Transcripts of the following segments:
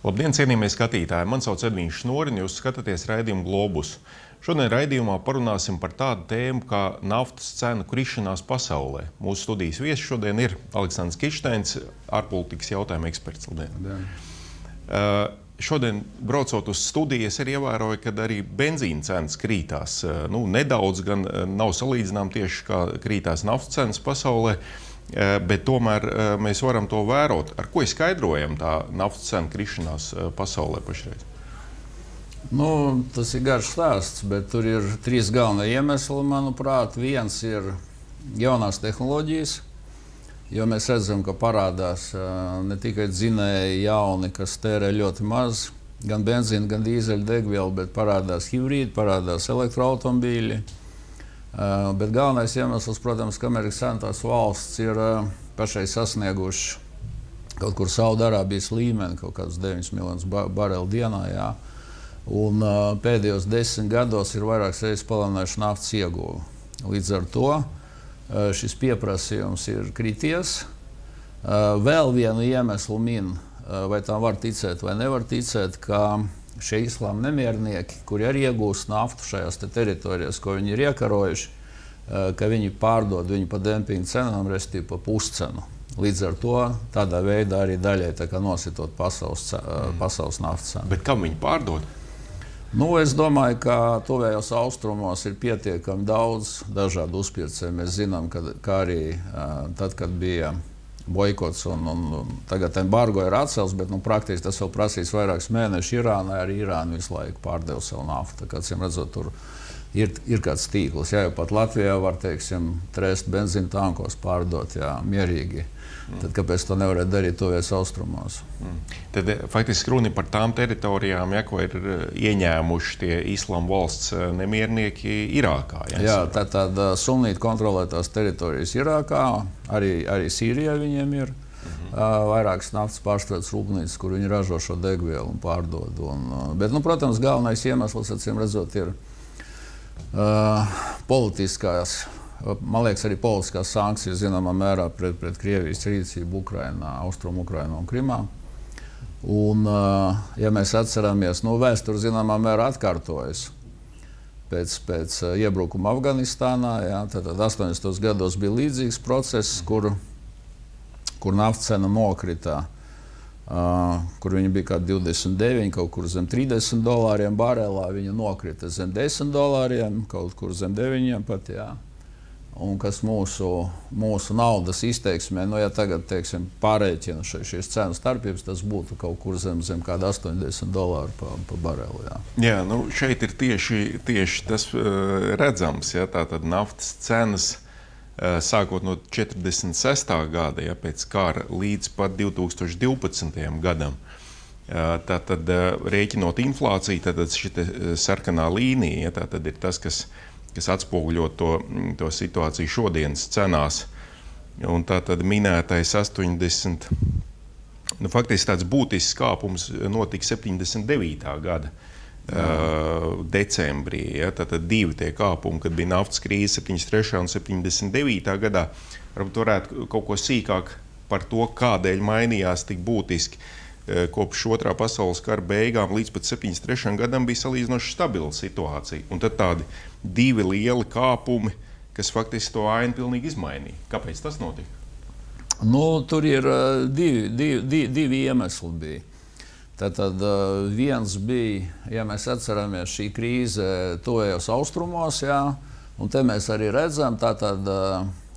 Labdien, cienījamie skatītāji! Mani sauc Edvīns Šnori, un jūs skatāties raidījumu Globus. Šodien raidījumā parunāsim par tādu tēmu kā naftas cenu krišanās pasaulē. Mūsu studijas viesis šodien ir Aleksandrs Kišteins, ārpolitikas jautājumu eksperts. Labdien! Šodien, braucot uz studiju, es arī ievēroju, ka arī benzīna cenas krītās. Nedaudz gan nav salīdzinām tieši kā krītās naftas cenas pasaulē, bet tomēr mēs varam to vērot. Ar ko izskaidrojam tā naftas cenu krišanās pasaulē pašreiz? Tas ir garš stāsts, bet tur ir trīs galvenie iemesli, manuprāt. Viens ir jaunās tehnoloģijas, jo mēs redzam, ka parādās ne tikai dzinēji jauni, kas tērē ļoti maz, gan benzīna, gan dīzeļa degvielu, bet parādās hibrīdi, parādās elektroautomobīļi. Bet galvenais iemesls, protams, ka Amerikas Savienotās valsts ir pašai sasnieguši kaut kur Saudarābijas līmeni, kaut kādus 9 miljonus barelu dienā. Jā. Un pēdējos 10 gados ir vairākas reizes palielinājuši naftas ieguvi. Līdz ar to šis pieprasījums ir krities. Vēl vienu iemeslu min, vai tam var ticēt vai nevar ticēt, ka šie islāma nemiernieki, kuri arī iegūst naftu šajās teritorijās, ko viņi ir iekarojuši, ka viņi pārdod viņu pa dempinga cenām, respektīvi pa puscenu. Līdz ar to tādā veidā arī daļai nositot pasaules naftas cenu. Bet kam viņi pārdod? Es domāju, ka tuvējos austrumos ir pietiekami daudz dažādu uzpircēju. Mēs zinām, ka arī tad, kad bija boikots un tagad embargo ir atcelts, bet praktiski tas vēl prasīs vairākus mēnešus Irānai. Arī Irāna visu laiku pārdeva savu naftu. Tā kā, acīm redzot, tur ir kāds tīkls. Jā, jau pat Latvijā var, trēst benzīna tankos pārdot, jā, mierīgi. Tad kāpēc to nevarētu darīt tuvējos austrumos? Tad faktiski runa par tām teritorijām, ja, ko ir ieņēmuši tie islāma valsts nemiernieki Irākā. Jā, tad sunnīti kontrolētās teritorijas Irākā, arī Sīrijā viņiem ir vairākas naftas pārstrādes rūpnīcas, kur viņi ražo šo degvielu un pārdod. Bet, protams, galvenais iemesls, acīm redzot, ir politiskās. Man liekas, arī politiskās sankcijas zināmā mērā pret Krievijas rīcību Ukrainā, Austrum Ukrainā un Krimā. Un, ja mēs atceramies, vēsture zināmā mērā atkārtojas pēc iebrukuma Afganistānā. Jā, tad 80. gados bija līdzīgs process, kur naftas cena nokritā, kur viņa bija kā 29, kaut kur zem $30 barelā, viņa nokrita zem $10, kaut kur zem 9 pat, jā. Un kas mūsu naudas izteiksmē, ja tagad, pārēķina šīs cenu starpības, tas būtu kaut kur zem kāda $80 pa barelu. Jā, šeit ir tieši tas redzams, ja, tātad naftas cenas sākot no 46. gada, ja, pēc kara līdz pat 2012. gadam. Tātad rēķinot inflāciju, tātad šita sarkanā līnija, ja, tātad ir tas, kas atspoguļo to situāciju šodienas cenās. Un tā tad minētais 80, faktiski tāds būtisks kāpums notika 79. gada decembrī. Ja? Tātad divi tie kāpumi, kad bija naftas krīze 73. un 79. gadā. Varbūt varētu kaut ko sīkāk par to, kādēļ mainījās tik būtiski. Kopš otrā pasaules kara beigām līdz pat 73. gadam bija salīdzinoši stabila situācija. Un tad tādi divi lieli kāpumi, kas faktiski to ainu pilnīgi izmainīja. Kāpēc tas notika? Tur ir divi iemesli bija. Tātad viens bija, ja mēs atceramies, šī krīze tuvējos austrumos, jā, un te mēs arī redzam, tātad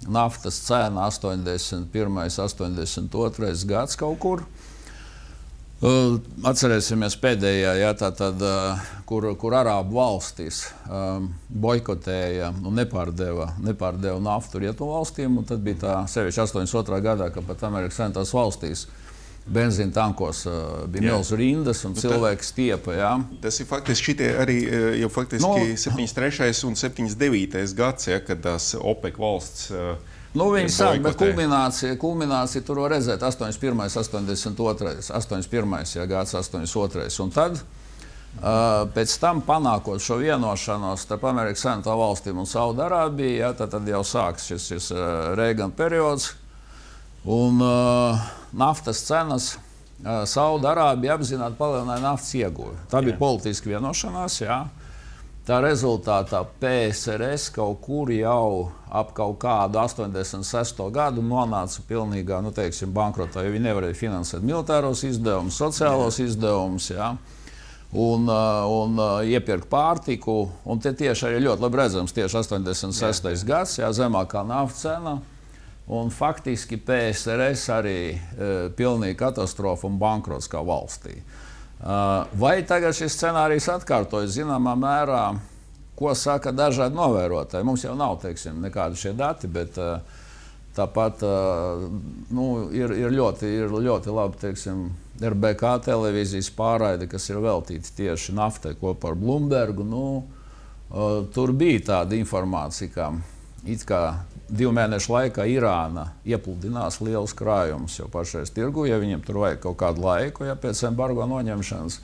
naftas cena 81. 82. gads kaut kur. Atcerēsimies pēdējā, jā, tātad, kur Arābu valstis boikotēja un nepārdeva naftu rietumu valstīm, un tad bija tā sevišķi 82. gadā, ka pat Amerikas Savienotās valstīs benzīna tankos bija milzu rindas un cilvēki stiepa. Jā. Tas ir faktiski šitie arī jau faktiski 73. un 79. gads, ja, kad tās OPEC valsts viņi sāk, bet kulminācija tur var redzēt 81. 82. 81. gads, 82. Un tad, pēc tam panākot šo vienošanos starp Amerikas Savienotām valstīm un Saudarābiju, ja, tad jau sāks šis Reagan periods. Un naftas cenas Saudarābija apzināti palielināja naftas ieguvi. Tā bija politiska vienošanās, jā. Tā rezultātā PSRS kaut kur jau ap kaut kādu 86. gadu nonāca pilnīgā, bankrotā, jo viņi nevarēja finansēt militāros izdevumus, sociālos izdevumus, jā, un iepirkt pārtiku. Un te tieši arī ļoti labi redzams, tieši 86. gads, jā, zemākā naftas cena. Un faktiski PSRS arī pilnīga katastrofa un bankrots kā valstī. Vai tagad šis scenārijs atkārtojas zināmā mērā, ko saka dažādi novērotāji? Mums jau nav, nekādi šie dati, bet tāpat ir ļoti labi, RBK televīzijas pārraide, kas ir veltīta tieši naftai kopā ar Bloombergu. Tur bija tāda informācija, ka it kā 2 mēnešu laikā Irāna iepludinās lielus krājumus jau pašreiz tirgu, ja viņiem tur vajag kaut kādu laiku, ja pēc embargo noņemšanas.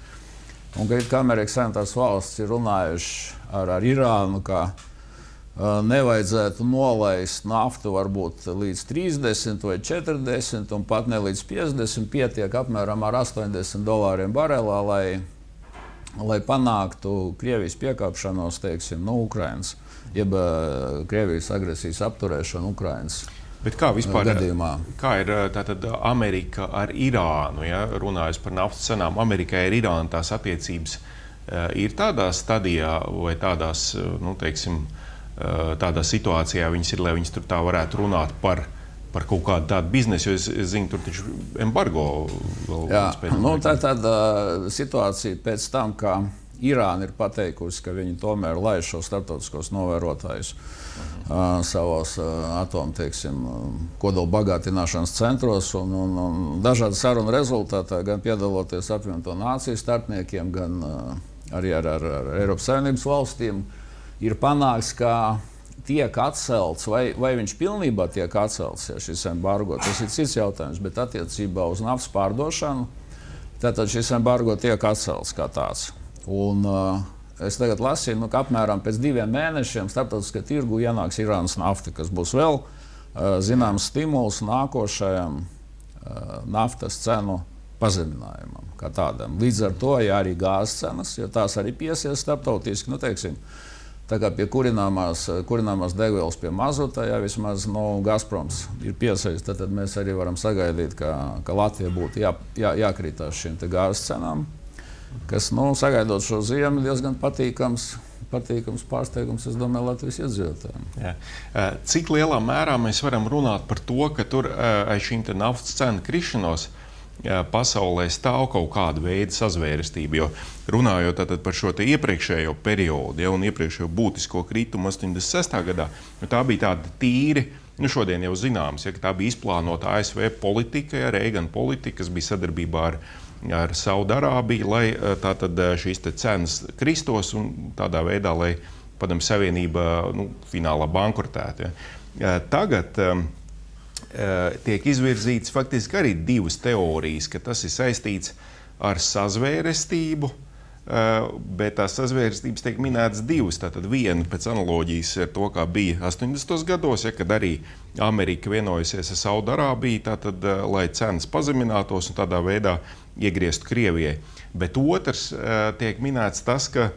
Un ka Amerikas Savienotās valstis ir runājuši ar Irānu, ka nevajadzētu nolaist naftu varbūt līdz 30 vai 40 un pat ne līdz 50, pietiek apmēram ar $80 barelā, lai panāktu Krievijas piekāpšanos, no Ukrainas, jeb Krievijas agresijas apturēšanu Ukrainas gadījumā. Kā ir tātad Amerika ar Irānu, ja, runājot par naftas cenām? Amerikai ar Irānu tās attiecības ir tādā stadijā vai tādās, tādā situācijā viņas ir, lai viņas tur tā varētu runāt par kaut kādu tādu biznesu, jo es zinu, tur taču embargo vēl. Jā, tā ir tāda situācija pēc tam, ka Irāna ir pateikusi, ka viņi tomēr laiž šos starptautiskos novērotājus savos kodola bagātināšanas centros, un dažādu sarunu rezultātā, gan piedaloties Apvienoto Nāciju starpniekiem, gan arī ar Eiropas Savienības valstīm, ir panāks, ka tiek atcelts, vai viņš pilnībā tiek atcelts, ja šis embargo, tas ir cits jautājums, bet attiecībā uz naftas pārdošanu, tātad šis embargo tiek atcelts kā tāds. Un es tagad lasīju, ka apmēram pēc 2 mēnešiem starptautiskā tirgu ienāks Irānas nafta, kas būs vēl zināms stimuls nākošajam naftas cenu pazeminājumam kā tādam. Līdz ar to, ja arī gāzes cenas, jo tās arī piesies starptautiski, tā kā pie kurināmās degvielas pie mazuta, ja vismaz Gazproms ir piesaistīts, tad mēs arī varam sagaidīt, ka Latvija būtu jākrītās šīm te gāzes cenām, kas, sagaidot šo ziemu, diezgan patīkams pārsteigums, es domāju, Latvijas iedzīvotājiem. Cik lielā mērā mēs varam runāt par to, ka tur aiz šīm te naftas cenu krišanos pasaulē stāv kaut kāda veida sazvērestība, jo runājot par šo te iepriekšējo periodu, un iepriekšējo būtisko kritumu 86. gadā, tā bija tāda tīri, šodien jau zināms, ka tā bija izplānota ASV politika, Reigana politika, kas bija sadarbībā ar Saudarābiju, lai tātad šīs te cenas kristos un tādā veidā, lai Padomju Savienība finālā bankrotētu. Tagad tiek izvirzītas faktiski arī 2 teorijas, ka tas ir saistīts ar sazvērestību, bet tās sazvērestības tiek minētas 2. Tātad viena pēc analoģijas ar to, kā bija 80. gados, kad arī Amerika vienojusies ar Saudarābiju, tātad, lai cenas pazeminātos un tādā veidā iegrieztu Krievijai. Bet otrs tiek minēts tas, ka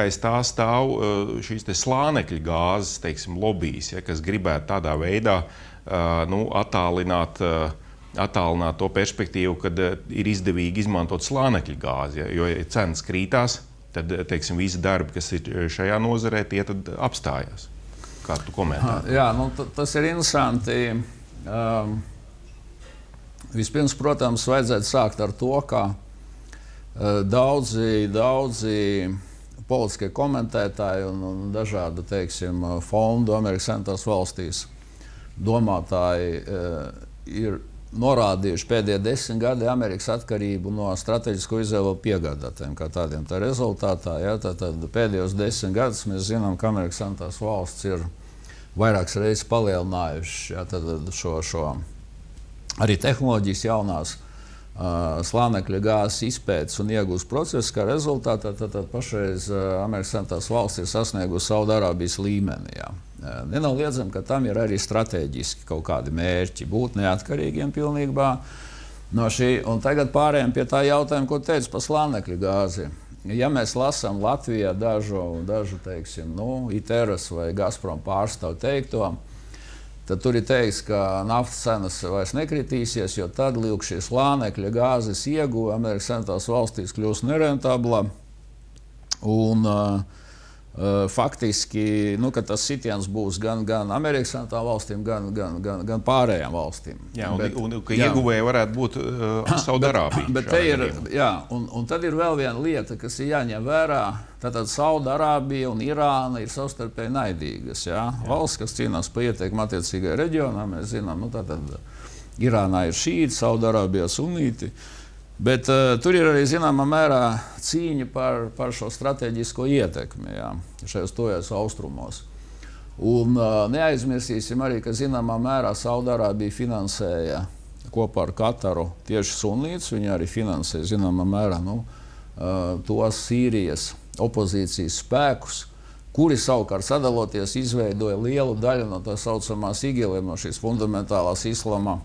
aiz tā stāv šīs te slānekļa gāzes, lobijs, kas gribētu tādā veidā attālināt to perspektīvu, kad ir izdevīgi izmantot slānekļa gāzi, jo, ja cenas krītās, tad, visi darbi, kas ir šajā nozarē, tie tad apstājās. Kā tu komentē? Jā, tas ir interesanti. Vispirms, protams, vajadzētu sākt ar to, ka daudzi politiskie komentētāji un dažādu, fondu Amerikas Savienotās valstīs domātāji ir norādījuši pēdējie 10 gadi Amerikas atkarību no strateģisko izēlu piegādātājiem kā tādiem. Tā rezultātā, tad pēdējos 10 gadus mēs zinām, ka Amerikas Savienotās valsts ir vairākas reizes palielinājuši šo arī tehnoloģijas jaunās slānekļa gāzes izpētes un iegūst procesu, kā rezultātā tad pašreiz Amerikas Savienotās valsts ir sasniegusi Saudarābijas līmeni. Nenoliedzami, ka tam ir arī strateģiski kaut kādi mērķi būt neatkarīgiem pilnībā No šī, un tagad pārējām pie tā jautājuma, ko teicu par slānekļa gāzi. Ja mēs lasām Latvijā dažu teiksim, ITERAS vai Gazprom pārstāvu teikto, tad tur ir teikts, ka naftas cenas vairs nekritīsies, jo tad lūk šī slānekļa gāzes ieguve Amerikas Savienotās valstīs kļūs nerentabla. Un faktiski, ka tas sitiens būs gan Amerikas Savienotām valstīm, gan pārējām valstīm. Jā, un ka ieguvēja varētu būt Saudarābija. Bet te ir, un tad ir vēl viena lieta, kas ir jāņem vērā. Tātad Saudarābija un Irāna ir savstarpēji naidīgas. Jā? Valsts, kas cīnās par ieteikumu attiecīgajā reģionā, mēs zinām, tātad Irānā ir šīti, Saudarābijā sunīti. Bet tur ir arī zināmā mērā cīņa par šo strateģisko ietekmi šajos tojos austrumos. Un neaizmirsīsim arī, ka zināmā mērā Saudarābija finansēja kopā ar Kataru tieši sunītus. Viņi arī finansē zināmā mērā tos Sīrijas opozīcijas spēkus, kuri savukārt sadaloties izveidoja lielu daļu no tā saucamās IGIL, no šīs fundamentālās islama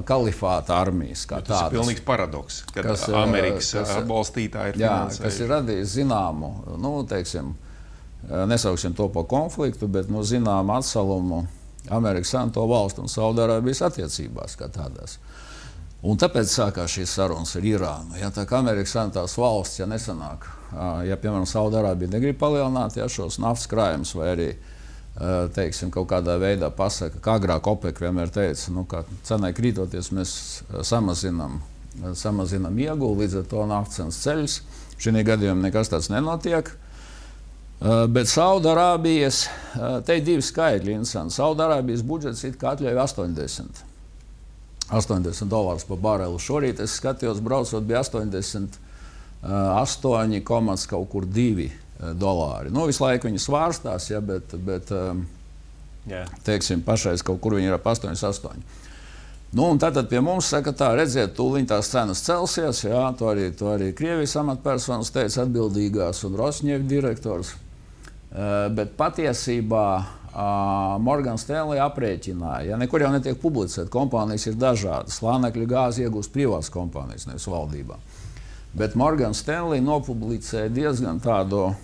kalifāta armijas. Tas ir pilnīgs paradoks, kad Amerikas atbalstītāji ir finansējuši. Kas ir radījis zināmu, teiksim, nesauksim to par konfliktu, bet zināmu atsalumu Amerikas Savienoto valstu un Saudarābijas attiecībās kā tādās. Un tāpēc sākās šīs sarunas ar Irānu. Ja, tā kā Amerikas Savienotās valsts, ja nesanāk, piemēram, Saudarābija negrib palielināt šos naftas krājumus vai arī teiksim, kaut kādā veidā pasaka, kā agrāk OPEC vienmēr teica, ka cenai krītoties mēs samazinām iegūli, līdz ar to naftas cenas ceļas. Šī gadījumā nekas tāds nenotiek. Bet Saudarābijas, te ir divi skaitļi. Saudarābijas budžets it kā atļauj $80 par barelu. Šorīt es skatījos, braucot, bija 88,2 dolāri. Visu laiku viņi svārstās, bet teiksim, pašais kaut kur viņi ir ap 88. Un tātad pie mums saka tā, redziet, tūliņ tās cenas celsies, to arī Krievijas amatpersonas teica atbildīgās un Rosņev direktors. Bet patiesībā Morgan Stanley aprēķināja, nekur jau netiek publicēt, kompānijas ir dažādas, slānekļa gāzi iegūst privātas kompānijas, nevis valdībā. Bet Morgan Stanley nopublicēja diezgan tādu,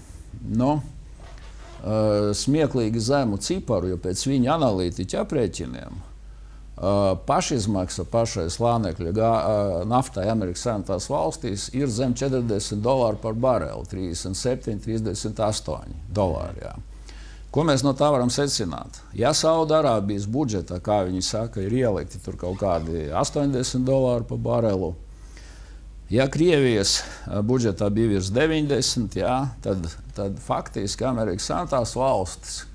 smieklīgi zemu ciparu, jo pēc viņa analītiķa aprēķiniem pašizmaksa pašai slānekļa naftai Amerikas Savienotās valstīs ir zem $40 par barelu, 37, 38 dolāri. Ko mēs no tā varam secināt? Ja Saudarābijas budžetā, kā viņi saka, ir ielikti tur kaut kādi $80 par barelu, ja Krievijas budžetā bija virs 90, tad faktiski Amerikas Savienotās valstis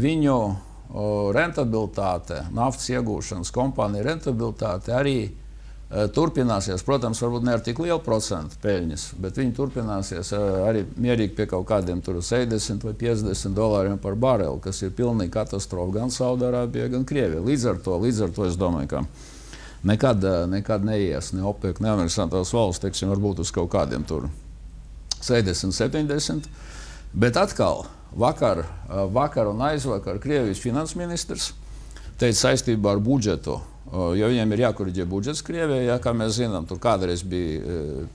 viņu rentabilitāte, naftas iegūšanas kompānija rentabilitāte arī turpināsies. Protams, varbūt ne ar tik lielu procentu peļņas, bet viņi turpināsies arī mierīgi pie kaut kādiem $60 vai $50 par barelu, kas ir pilnīgi katastrofa gan Saudarābijai, gan Krievijai. Līdz ar to es domāju, ka nekad neies ne OPEC, ne Amerikas Savienotās valsts, teiksim, varbūt uz kaut kādiem tur 60, 70. Bet atkal, vakar un aizvakar Krievijas finansministrs teica saistībā ar budžetu, jo viņiem ir jākoriģē budžets Krievijā, kā mēs zinām, tur kādreiz bija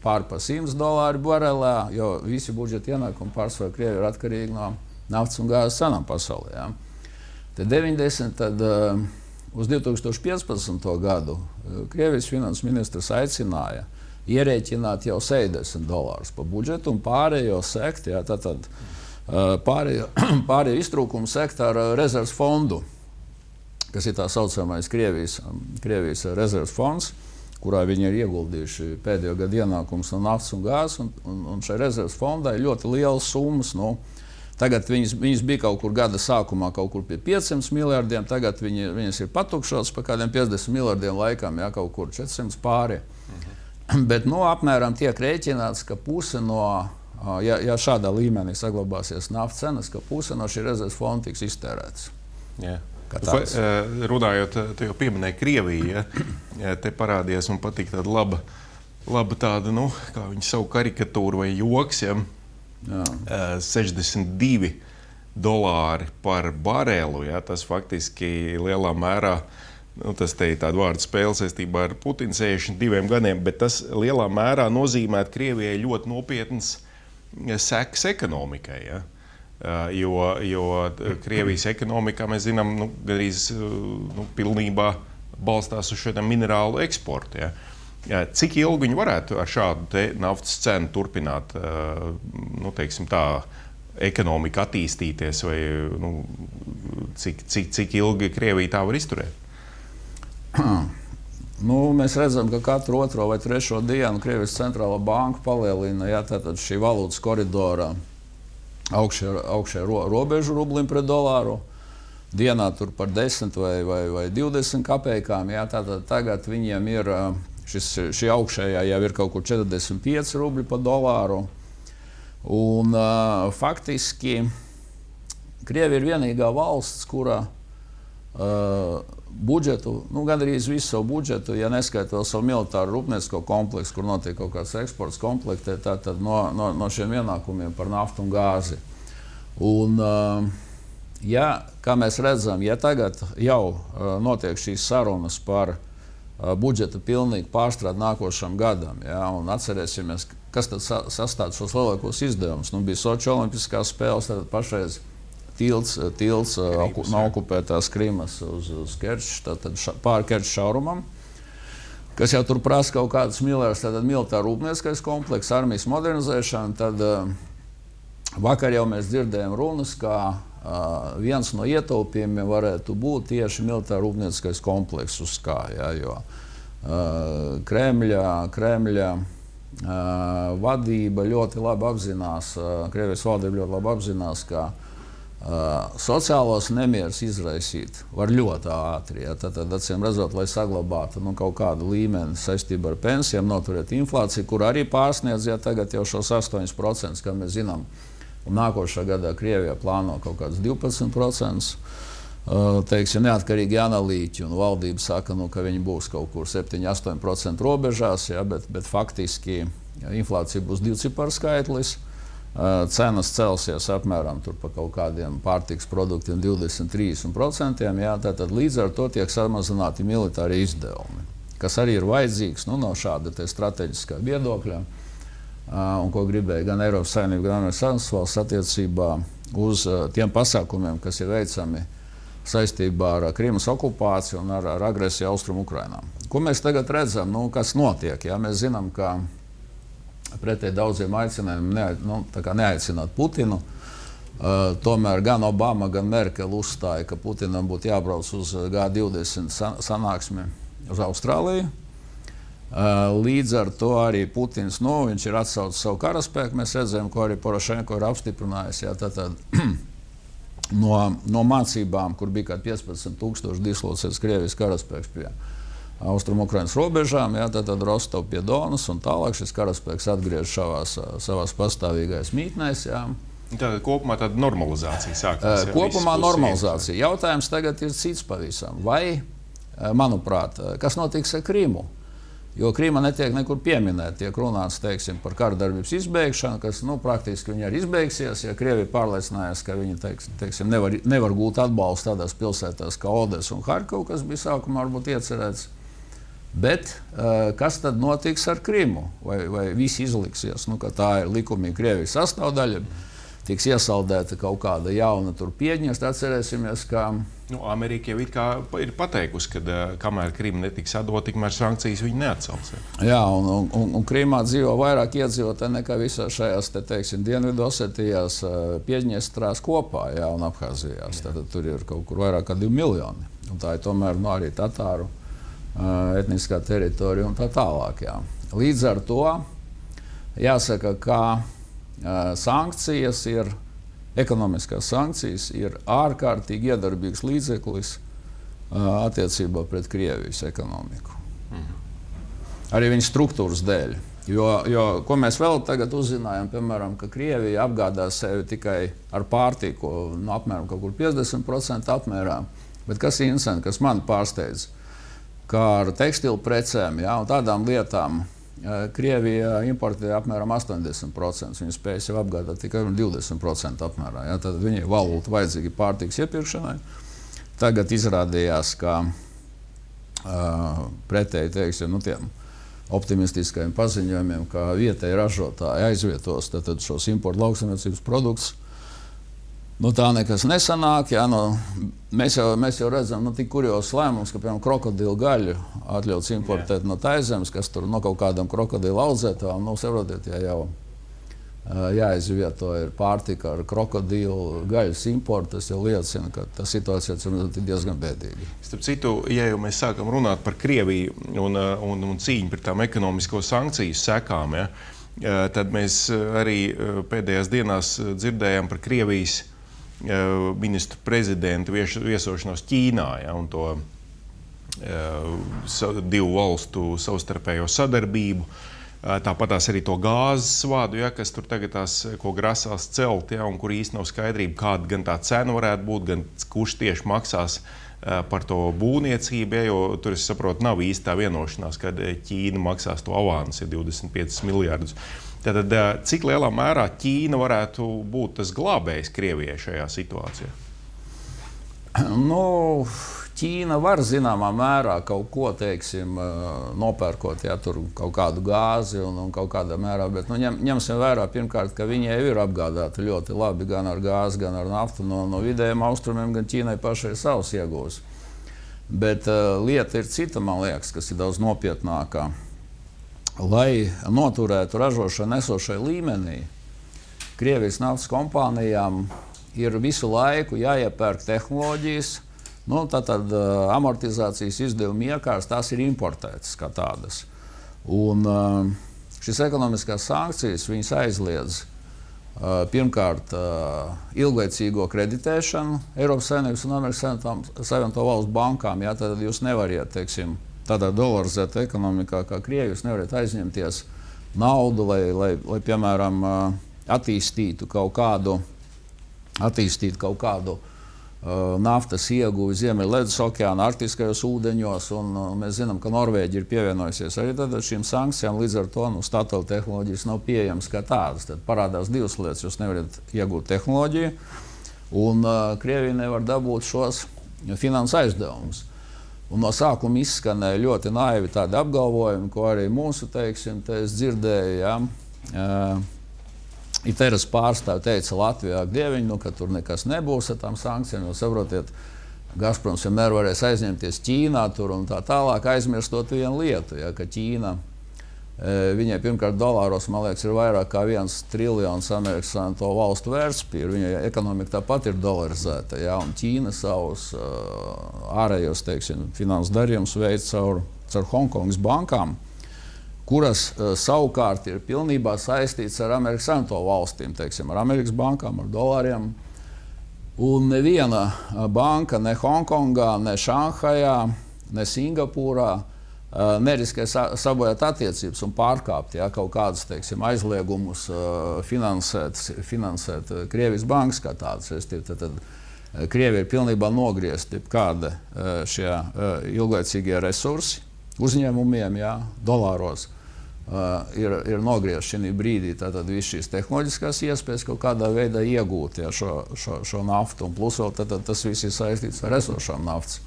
pār pa $100 barelā, jo visi budžeta ienākumi pārsvarā Krievija ir atkarīgi no naftas un gāzes cenām pasaulē. Te 90, tad uz 2015. gadu Krievijas finanses ministrs aicināja ierēķināt jau $60 par budžetu un pārējo sekt, pārējo iztrūkumu sekt ar rezerves fondu, kas ir tā saucamais Krievijas rezerves fonds, kurā viņi ir ieguldījuši pēdējo gadu ienākumus no naftas un gāzes, un šai rezerves fondai ļoti lielas summas. Tagad viņas bija kaut kur gada sākumā kaut kur pie 500 miljardiem, tagad viņas ir patukšotas pa kādiem 50 miljardiem laikam, kaut kur 400 pāri. Bet apmēram tiek rēķināts, ka puse no, ja šādā līmenī saglabāsies naftas cenas, ka puse no šī rezerves fonda tiks iztērētas. Runājot, tu jau pieminēji Krieviju, te parādījās un patīk tāda laba tāda, kā viņi savu karikatūru vai joks, $62 par barelu, tas faktiski lielā mērā Tas te ir tāda vārdu spēle saistībā ar Putina 62 gadiem, bet tas lielā mērā nozīmē Krievijai ļoti nopietnas sekas ekonomikai. Ja? Jo Krievijas ekonomikā, mēs zinām, gandrīz pilnībā balstās uz šādiem minerālu eksportu. Ja? Cik ilgi viņi varētu ar šādu te naftas cenu turpināt, teiksim tā, ekonomika attīstīties, vai cik ilgi Krievija tā var izturēt? Mēs redzam, ka katru otro vai trešo dienu Krievijas centrālā banka palielina tātad šī valūtas koridora augšējā robežu rublim pret dolāru. Dienā tur par 10 vai 20 kapeikām. Tātad tagad viņiem ir šī augšējā jau ir kaut kur 45 rubļi pa dolāru. Un faktiski Krievija ir vienīgā valsts, kura budžetu, gandrīz visu savu budžetu, ja neskaita vēl savu militāru rūpniecisko kompleksu, kur notiek kaut kāds eksports komplektē, tātad no šiem ienākumiem par naftu un gāzi. Un, kā mēs redzam, ja tagad jau notiek šīs sarunas par budžeta pilnīgu pārstrādi nākošam gadam, un atcerēsimies, kas tad sastāv šos lielākos izdevumus. Bija Soči olimpiskās spēles, tātad pašreiz tilts no okupētās Krimas uz Kerču, tātad pāri Kerču šaurumam, kas jau tur prasa kaut kādas miljardus, tātad militāra rūpnieciskais komplekss, armijas modernizēšana. Tad vakar jau mēs dzirdējām runas, ka viens no ietaupījumiem varētu būt tieši militāra rūpnieciskais komplekss uz kā, jo Kremļa vadība ļoti labi apzinās, Krievijas valdība ļoti labi apzinās, ka sociālos nemierus izraisīt var ļoti ātri. Tad, acīm redzot, lai saglabātu kaut kādu līmeni saistībā ar pensijām, noturēt inflāciju, kur arī pārsniedz tagad jau šos 8%, kā mēs zinām. Un nākošā gadā Krievijā plāno kaut kāds 12%. Teiksim, neatkarīgi analītiķi un valdība saka, ka viņi būs kaut kur 7–8% robežās, bet faktiski inflācija būs divciparu skaitlis. Cenas celsies apmēram par kaut kādiem pārtikas produktiem 20–30%. Tātad līdz ar to tiek samazināti militāri izdevumi, kas arī ir vajadzīgs no šāda strateģiskā viedokļa, un ko gribēja gan Eiropas Savienība, gan Amerikas Savienotās valsts attiecībā uz tiem pasākumiem, kas ir veicami saistībā ar Krimas okupāciju un ar agresiju Austrum Ukrainā. Ko mēs tagad redzam, kas notiek? Mēs zinām, ka pretēji daudziem aicinājumiem neaicināt Putinu. Tomēr gan Obama, gan Merkel uzstāja, ka Putinam būtu jābrauc uz G20 sanāksmi uz Austrāliju. Līdz ar to arī Putins, viņš ir atsaucis savu karaspēku. Mēs redzējām, ko arī Porošenko ir apstiprinājis. No mācībām, kur bija 15,000 dislocēts Krievijas karaspēks pie Austrum Ukrainas robežām, tad Rostov pie Donas un tālāk šis karaspēks atgriež savās pastāvīgais mītnēs. Tātad kopumā tāda normalizācija sākās. Kopumā normalizācija. Jautājums tagad ir cits pavisam. Vai, manuprāt, kas notiks ar Krimu? Jo Krima netiek nekur pieminēta. Tiek runāts, teiksim, par karadarbības izbeigšanu, kas praktiski viņa arī izbeigsies, ja Krievija pārliecinājās, ka viņi teiksim, nevar gūt atbalstu tādās pilsētās kā Odesa un Harkova, kas bija sākumā varbūt iecerēts. Bet kas tad notiks ar Krimu? Vai viss izliksies, ka tā ir likumīga Krievijas sastāvdaļa, tiks iesaldēta kaut kāda jauna Piedņestra. Atcerēsimies, ka Amerika jau ir pateikusi, ka kamēr Krima netiks atdota, tikmēr sankcijas viņi neatcels. Jā, un Krimā dzīvo vairāk iedzīvotāji nekā visās šajās Dienvidosetijās, Piedņestrās kopā, un Abhāzijās. Tad tur ir kaut kur vairāk kā 2 miljoni. Un tā ir tomēr arī tatāru etniskā teritorija un tā tālāk. Līdz ar to jāsaka, ka sankcijas ekonomiskās sankcijas ir ārkārtīgi iedarbīgs līdzeklis attiecībā pret Krievijas ekonomiku. Arī viņa struktūras dēļ. Jo ko mēs vēl tagad uzzinājām, piemēram, ka Krievija apgādā sevi tikai ar pārtiku, apmēram kaut kur 50% apmērā. Bet kas ir interesanti, kas mani pārsteidz, ka ar tekstilu precēm un tādām lietām Krievija importē apmēram 80%. Viņa spēja sev apgādāt tikai 20% apmērā. Tad viņai valūta vajadzīga pārtikas iepirkšanai. Tagad izrādījās, ka pretēji, teiksim, tiem optimistiskajiem paziņojumiem, ka vietēji ražotāji aizvietos tad šos importu lauksaimniecības produktus. Tā nekas nesanāk. Jā, mēs jau redzam tik kurjos lēmums, ka, piemēram, krokodilu gaļu atļauts importēt no Taizemes, kas tur no kaut kādām krokodilu audzētājām, saprotiet, jau jāizvieto ir pārtika ar krokodilu gaļas importu, tas jau liecina, ka tā situācija ir diezgan bēdīga. Starp citu, ja jau mēs sākam runāt par Krieviju un cīņu par tām ekonomisko sankciju sekām, tad mēs arī pēdējās dienās dzirdējām par Krievijas ministru prezidentu viesošanos Ķīnā, un to divu valstu savstarpējo sadarbību. Tāpatās arī to gāzes vadu, kas tur tagad ko grasās celt, un kur īsti nav skaidrība, kāda gan tā cena varētu būt, gan kurš tieši maksās par to būvniecību, jo tur, es saprotu, nav īsti tā vienošanās, kad Ķīna maksās to avansu, 25 miljardus. Tātad, cik lielā mērā Ķīna varētu būt tas glābējs Krievijai šajā situācijā? Ķīna var zināmā mērā kaut ko, teiksim, nopērkot, tur kaut kādu gāzi un kaut kādā mērā, bet ņemsim vērā pirmkārt, ka viņi jau ir apgādāti ļoti labi gan ar gāzi, gan ar naftu no vidējiem austrumiem, gan Ķīnai pašai savus iegūs. Bet lieta ir cita, man liekas, kas ir daudz nopietnākā. Lai noturētu ražošanu esošai līmenī, Krievijas naftas kompānijām ir visu laiku jāiepērk tehnoloģijas, tātad amortizācijas izdevumi iekārs, tās ir importētas kā tādas. Un šīs ekonomiskās sankcijas viņas aizliedz pirmkārt ilglaicīgo kreditēšanu Eiropas Savienības un Amerikas Savienoto Valstu bankām. Tad jūs nevariet, teiksim, tādā dolarizētā ekonomikā kā Krievija, jūs nevariet aizņemties naudu, lai piemēram, attīstītu kaut kādu naftas ieguvi Ziemeļledus okeāna arktiskajos ūdeņos, un mēs zinām, ka Norvēģija ir pievienojusies arī šīm sankcijām, līdz ar to Statoil tehnoloģijas nav pieejamas kā tādas. Tad parādās divas lietas, jūs nevarat iegūt tehnoloģiju, un Krievija nevar dabūt šos finanses aizdevumus. Un no sākuma izskanēja ļoti naivi tādi apgalvojumi, ko arī mūsu, teiksim, es dzirdēju, Iteras pārstāvi teica Latvijā, Dieviņ, ka tur nekas nebūs ar tām sankcijām, jo saprotiet, Gazproms vienmēr varēs aizņemties Ķīnā tur un tā tālāk, aizmirstot vienu lietu, ka Ķīna, viņai pirmkārt dolāros, man liekas, ir vairāk kā 1 triljons Amerikas Savienoto Valstu vērtspapīru, viņai ekonomika tāpat ir dolarizēta, un Ķīna savus ārējos, teiksim, finanses darījumus veic caur Hongkongas bankām, kuras savukārt ir pilnībā saistīts ar Amerikas Savienoto Valstīm, teiksim, ar Amerikas bankām, ar dolāriem. Un neviena banka ne Hongkongā, ne Šanhajā, ne Singapūrā neriskē sabojāt attiecības un pārkāpt kaut kādus, teiksim, aizliegumus finansēt Krievijas bankas kā tādas. Tad Krievija ir pilnībā nogriezti kāda šie ilglaicīgie resursi uzņēmumiem, dolāros. Ir nogriezts šī brīdī visu šīs tehnoloģiskās iespējas kaut kādā veidā iegūt šo naftu, un plus vēl tas viss ir saistīts ar esošām naftas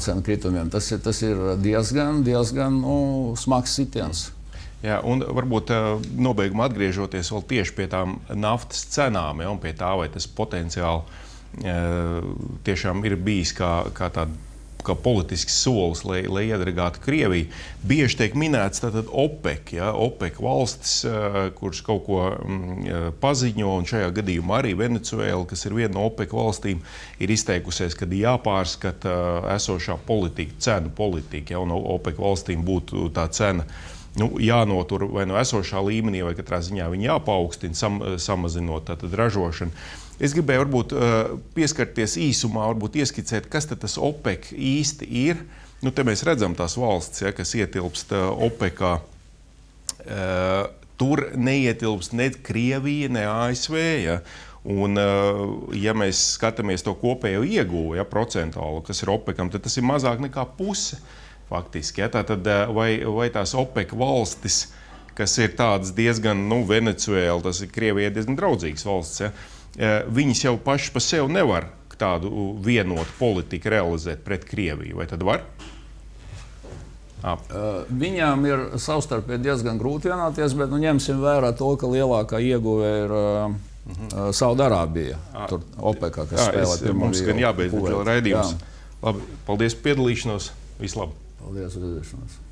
cenu kritumiem. Tas ir diezgan smags sitiens. Jā, un varbūt nobeigumā atgriežoties vēl tieši pie tām naftas cenām, un pie tā, vai tas potenciāli tiešām ir bijis kā politisks solis, lai iedragātu Krieviju. Bieži tiek minēts tātad OPEC, OPEC valstis, kuras kaut ko paziņo, un šajā gadījumā arī Venecuēla, kas ir viena no OPEC valstīm, ir izteikusies, ka jāpārskata esošā politika, cenu politika, un OPEC valstīm būtu tā cena jānotur vai no esošā līmenī, vai katrā ziņā viņa jāpaukstina, samazinot tātad ražošanu. Es gribēju varbūt pieskarties īsumā, varbūt ieskicēt, kas tad tas OPEC īsti ir. Te mēs redzam tās valstis, kas ietilpst OPEC-ā. Tur neietilpst ne Krievija, ne ASV. Un, ja mēs skatāmies to kopējo ieguvu, procentuālu, kas ir OPEC-am, tad tas ir mazāk nekā puse faktiski. Tātad, vai tās OPEC valstis, kas ir tādas diezgan, Venecuēla, tas ir Krievijai diezgan draudzīgas valstis, viņas jau paši pa sevi nevar tādu vienotu politiku realizēt pret Krieviju, vai tad var? Viņām ir savstarpēji diezgan grūti vienoties, bet ņemsim vērā to, ka lielākā ieguve ir Saudarābija. Tur OPEC, kas spēlē pirmo mums gan jābeidz vēl raidījums. Labi, paldies par piedalīšanos. Vislabāk! Paldies par piedalīšanos!